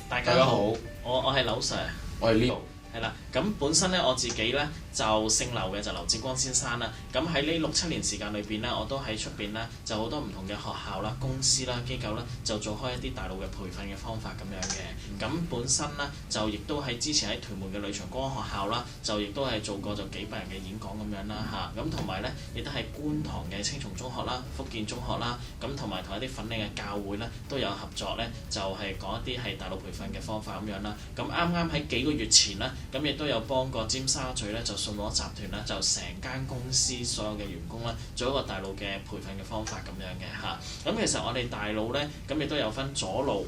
大家好，我係劉 Sir，我係 Leo。係啦。咁本身咧我自己咧就姓劉嘅，就劉志光先生啦。咁喺呢6-7年時間裏邊咧，我都喺出邊咧就好多唔同嘅學校啦、公司啦、機構啦，就做開一啲大陸嘅培訓嘅方法咁樣嘅。咁本身咧就亦都喺之前喺屯門嘅呂長江學校啦，就亦都係做過就幾百人嘅演講咁樣啦嚇。咁同埋咧亦都係觀塘嘅青松中學啦、福建中學啦，咁同埋同一啲粉嶺嘅教會咧都有合作咧，就係講一啲係大陸培訓嘅方法咁樣啦。咁啱啱喺幾個月前咧，咁亦都有幫過尖沙咀咧就信和集團咧，就成間公司所有嘅員工咧做一個大陸嘅培訓嘅方法咁樣嘅嚇。咁其實我哋大腦咧，咁亦都有分左腦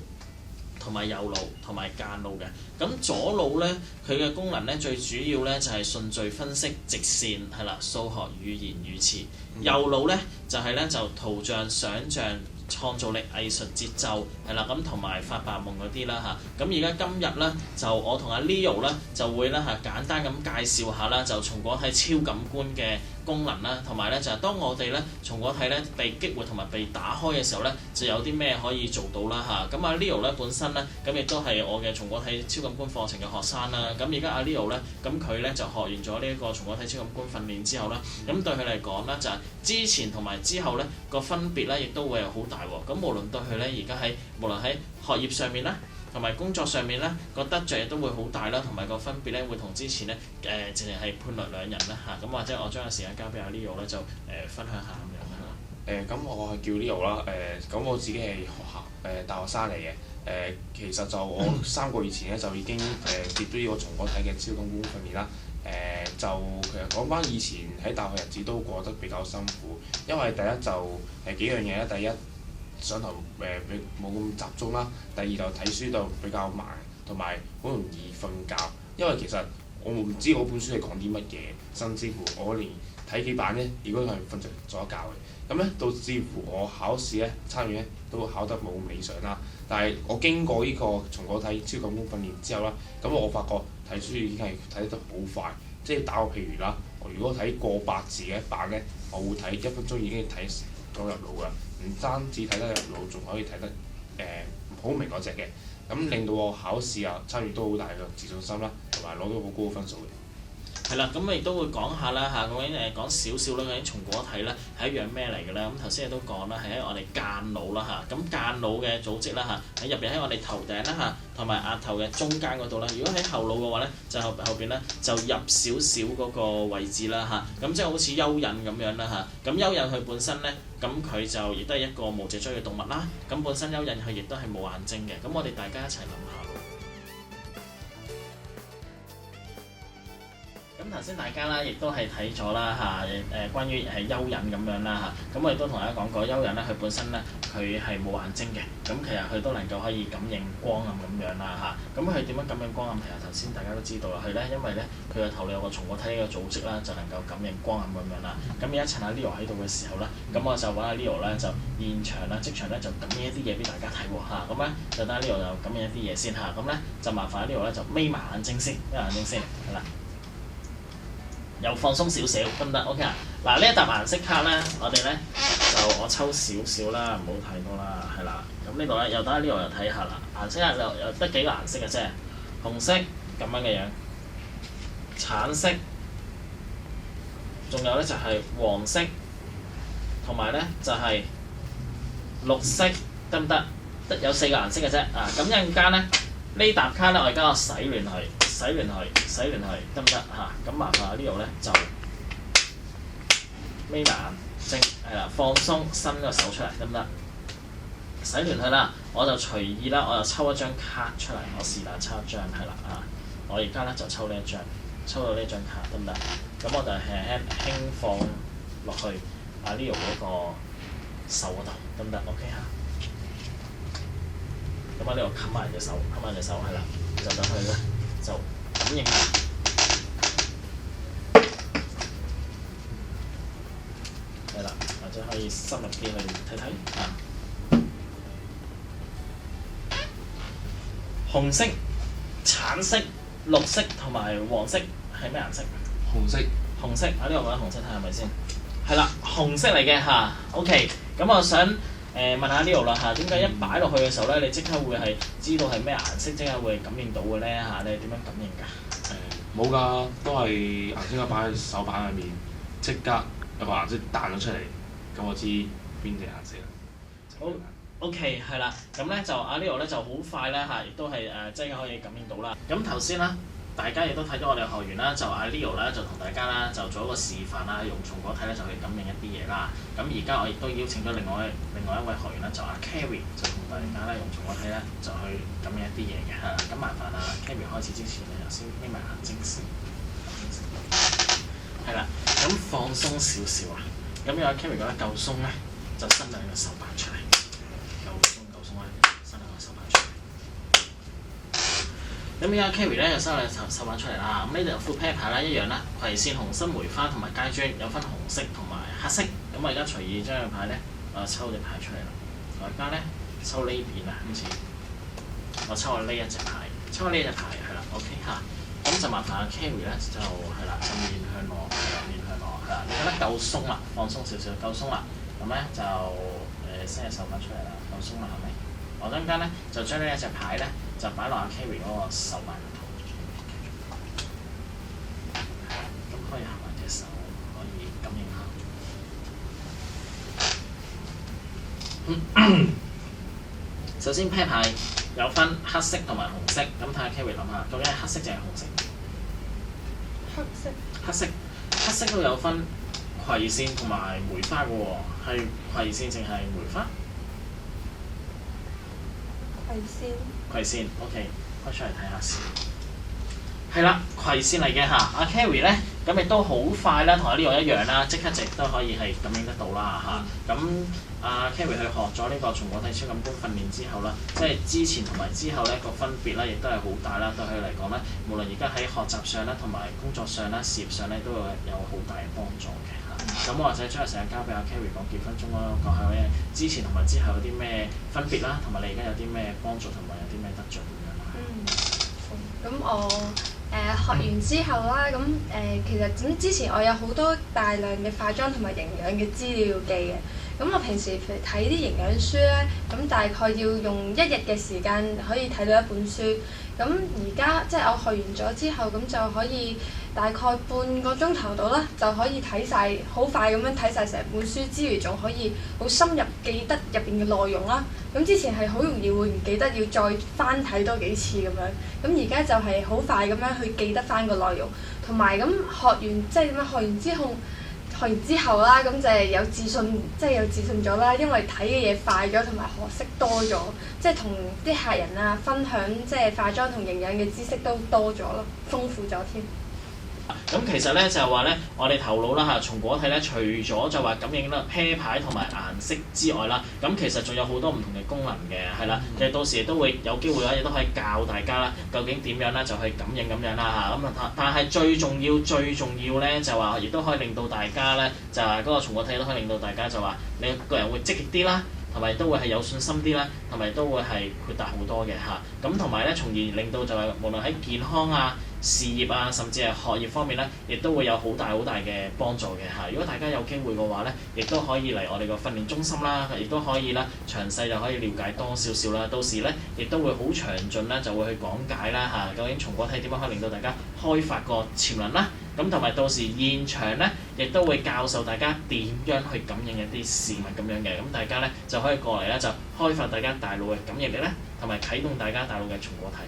同埋右腦同埋間腦嘅。咁左腦咧，佢嘅功能咧最主要咧就係順序分析、直線係啦、數學、語言、語詞。右腦咧就係咧就圖像、想像、創造力、藝術、節奏係啦，咁同埋發白夢嗰啲啦嚇。咁而家今日咧就我同阿 Leo 咧就會咧係簡單咁介紹下啦，就松果體超感官嘅功能啦，同埋咧就係當我哋咧松果體咧被激活同埋被打開嘅時候咧，就有啲咩可以做到啦嚇。咁阿 Leo 咧本身咧咁亦都係我嘅松果體超感官課程嘅學生啦。咁而家阿 Leo 咧咁佢咧就學完咗呢一個松果體超感官訓練之後啦，咁對佢嚟講咧就係之前同埋之後咧個分別咧亦都會係好大喎。咁無論對佢咧而家喺無論喺學業上面啦，同埋工作上面咧個得着亦都會好大啦，同埋個分別咧會同之前咧淨係判若兩人啦嚇。咁或者我將個時間交俾阿 Leo 咧就分享下咁樣啦。咁我係叫 Leo 啦。咁我自己係學校大學生嚟嘅。其實就我3個月前咧就已經接咗呢個松果體嘅超感官訓練啦。就其實講翻以前喺大學日子都過得比較辛苦，因為第一就幾樣嘢啦。第一上堂冇咁集中啦，第二就睇書就比較慢，同埋好容易瞓覺。因為其實我唔知嗰本書係講啲乜嘢，甚至乎我連睇幾版咧，如果係瞓着咗一覺嘅，咁咧導致乎我考試咧參與咧都考得冇咁理想啦。但係我經過呢個松果體超感官訓練之後啦，咁我發覺睇書已經係睇得好快。即係打個譬如啦，我如果睇過百字嘅一版咧，我會睇1分鐘已經睇到入腦㗎。唔單止睇得入腦，仲可以睇得好明嗰隻嘅，咁令到我考試啊參與都好大嘅自信心啦，同埋攞到好高嘅分數嘅。係啦，咁亦都會講下啦嚇，究竟講少少啦，究竟松果體咧係一樣咩嚟嘅咧？咁頭先亦都講啦，係喺我哋間腦啦嚇，咁間腦嘅組織啦嚇，喺入邊喺我哋頭頂啦嚇，同埋額頭嘅中間嗰度啦。如果喺後腦嘅話咧，就後邊咧就入少少嗰個位置啦嚇，咁即係好似蚯蚓咁樣啦嚇。咁蚯蚓佢本身咧，咁佢就亦都係一個無脊椎嘅動物啦。咁本身蚯蚓佢亦都係冇眼睛嘅。咁我哋大家一齊諗下。咁頭先大家啦，亦都係睇咗啦嚇，關於係蚯蚓咁樣啦嚇。咁我亦都同大家講過，蚯蚓咧佢本身咧佢係冇眼睛嘅，咁其實佢都能夠可以感應光暗咁樣啦嚇。咁佢點樣感應光暗？其實頭先大家都知道啦，佢咧因為咧佢個頭裏有個松果體嘅組織啦，就能夠感應光暗咁樣啦。咁而家趁阿 Leo 喺度嘅時候咧，咁我就揾阿 Leo 咧就現場啦、即場咧就感應一啲嘢俾大家睇喎嚇。咁咧就等阿 Leo 就感應一啲嘢先嚇。咁咧就麻煩阿 Leo 咧就眯埋眼睛先，眯埋眼睛先係啦。又放鬆少少得唔得 ？OK 啊！嗱呢一沓顏色卡咧，我哋咧就我抽少少啦，唔好太多啦，係啦。咁呢度咧又等呢度又睇下啦。顏色卡又得幾個顏色嘅啫，紅色咁樣嘅樣，橙色，仲有咧就係黃色，同埋咧就係綠色，得唔得？得有4個顏色嘅啫。啊，咁一陣間咧呢沓卡咧，我而家洗亂佢。洗亂佢得唔得嚇？咁麻煩阿 Leo 咧就眯埋眼睛，係啦，放鬆，伸個手出嚟得唔得？洗亂佢啦，我就隨意啦，我就抽一張卡出嚟，我是但抽一張係啦啊！我而家咧就抽呢一張，抽到呢張卡得唔得？咁我就輕放落去阿 Leo 嗰個手嗰度得唔得 ？OK 嚇？咁阿 Leo 冚埋隻手係啦，就等佢咧。就感應，係啦，或者可以深入啲去睇睇啊。紅色、橙色、綠色同埋黃色係咩顏色？紅色。紅色，啊呢個我覺得紅色睇下係咪先？係啦，紅色嚟嘅嚇。OK，咁我想問下 Leo 啦嚇，點解一擺落去嘅時候咧，你即刻會係知道係咩顏色，即刻會感應到嘅咧嚇？你係點樣感應㗎？冇㗎，都係顏色一擺喺手板入面，即刻有個顏色彈咗出嚟，咁我知邊隻顏色啦。好 OK 係啦，咁咧就阿 Leo 咧就好快咧嚇，亦都係即係可以感應到啦。咁頭先啦。大家亦都睇咗我哋學員啦，就阿 Leo 啦，就同大家啦就做一個示範啦，用松果體咧就去感應一啲嘢啦。咁而家我亦都邀請咗另外一位學員啦，就阿 Carrie 就同大家咧用松果體咧就去感應一啲嘢嘅係啦。咁麻煩阿 Carrie 開始之前咧，先眯埋眼睛先，係啦。咁放鬆少少啊。咁有阿 Carrie 覺得夠鬆咧，就伸兩個手板出嚟。夠鬆咧，伸兩個手板出嚟。咁而家 Carrie 咧就收兩手板出嚟啦，咁呢度副啤牌啦一樣啦，葵扇、紅心、梅花同埋階磚有分紅色同埋黑色。咁我而家隨意將個牌咧，我抽隻牌出嚟啦。我而家咧抽呢邊啊，今次我抽我呢一隻牌，抽我呢隻牌係啦 ，OK 嚇。咁就麻煩阿 Carrie 咧就係啦，就面向我，面向我係啦。你覺得夠鬆啦，放鬆少少，夠鬆啦。咁咧就伸隻手板出嚟啦，夠鬆啦係咪？我陣間咧就將呢一隻牌咧。就擺落阿 Carrie 嗰個手板度，咁可以行埋隻手，可以感應下。首先啤牌有分黑色同埋紅色，咁睇下 Carrie 諗下，究竟係黑色定係紅色？黑色。黑色都有分葵扇同埋梅花嘅喎，係葵扇定係梅花？葵扇 ，OK， 開出嚟睇下先。係啦，葵扇嚟嘅嚇，阿 Carrie 咧，咁亦都好快啦，同阿 Leo 一樣啦，即刻亦都可以係感應得到啦嚇。咁阿 Carrie 去學咗呢個松果體超感官訓練之後啦，即係之前同埋之後咧個分別咧，亦都係好大啦。對佢嚟講咧，無論而家喺學習上啦，同埋工作上啦、事業上咧，都會有好大嘅幫助嘅嚇。咁我或者將個時間交俾阿 Carrie 講幾分鐘啦，講下咧之前同埋之後有啲咩分別啦，同埋你而家有啲咩幫助同埋有啲咩得着咁樣啦。咁我學完之後啦，咁其實咁之前我有好多大量嘅化妝同埋營養嘅資料要記嘅。咁我平時譬如睇啲營養書咧，咁大概要用1日嘅時間可以睇到一本書。咁而家即係我學完咗之後，咁就可以大概半個鐘頭到啦，就可以睇晒，好快咁樣睇晒成本書之餘，仲可以好深入記得入邊嘅內容啦。咁之前係好容易會唔記得，要再翻睇多幾次咁樣。咁而家就係好快咁樣去記得翻個內容，同埋咁學完即係點樣學完之後啦，咁就係有自信，即係有自信咗啦，因為睇嘅嘢快咗，同埋學識多咗，即係同啲客人啊分享即係化妝同營養嘅知識都多咗咯，豐富咗添。咁其實咧就係話咧，我哋頭腦啦嚇，松果體咧，除咗就話感應啦啤牌同埋顏色之外啦，咁其實仲有好多唔同嘅功能嘅，係啦。其實到時亦都會有機會啦，亦都可以教大家啦，究竟點樣咧就去感應咁樣啦嚇。咁啊，但係最重要咧就話，亦都可以令到大家咧就係嗰個松果體都可以令到大家就話，你個人會積極啲啦。同埋都會係有信心啲啦，同埋都會係豁達好多嘅嚇。咁同埋咧，從而令到就係無論喺健康啊、事業啊，甚至係學業方面咧，亦都會有好大嘅幫助嘅嚇。如果大家有機會嘅話咧，亦都可以嚟我哋個訓練中心啦，亦都可以啦，詳細就可以了解多少少啦。到時咧，亦都會好詳盡啦，就會去講解啦嚇。究竟松果體點樣可以令到大家開發個潛能啦？咁同埋到時現場咧，亦都會教授大家點樣去感應一啲事物咁樣嘅。咁大家咧就可以過嚟咧，就開發大家大腦嘅感應力咧，同埋啟動大家大腦嘅松果體。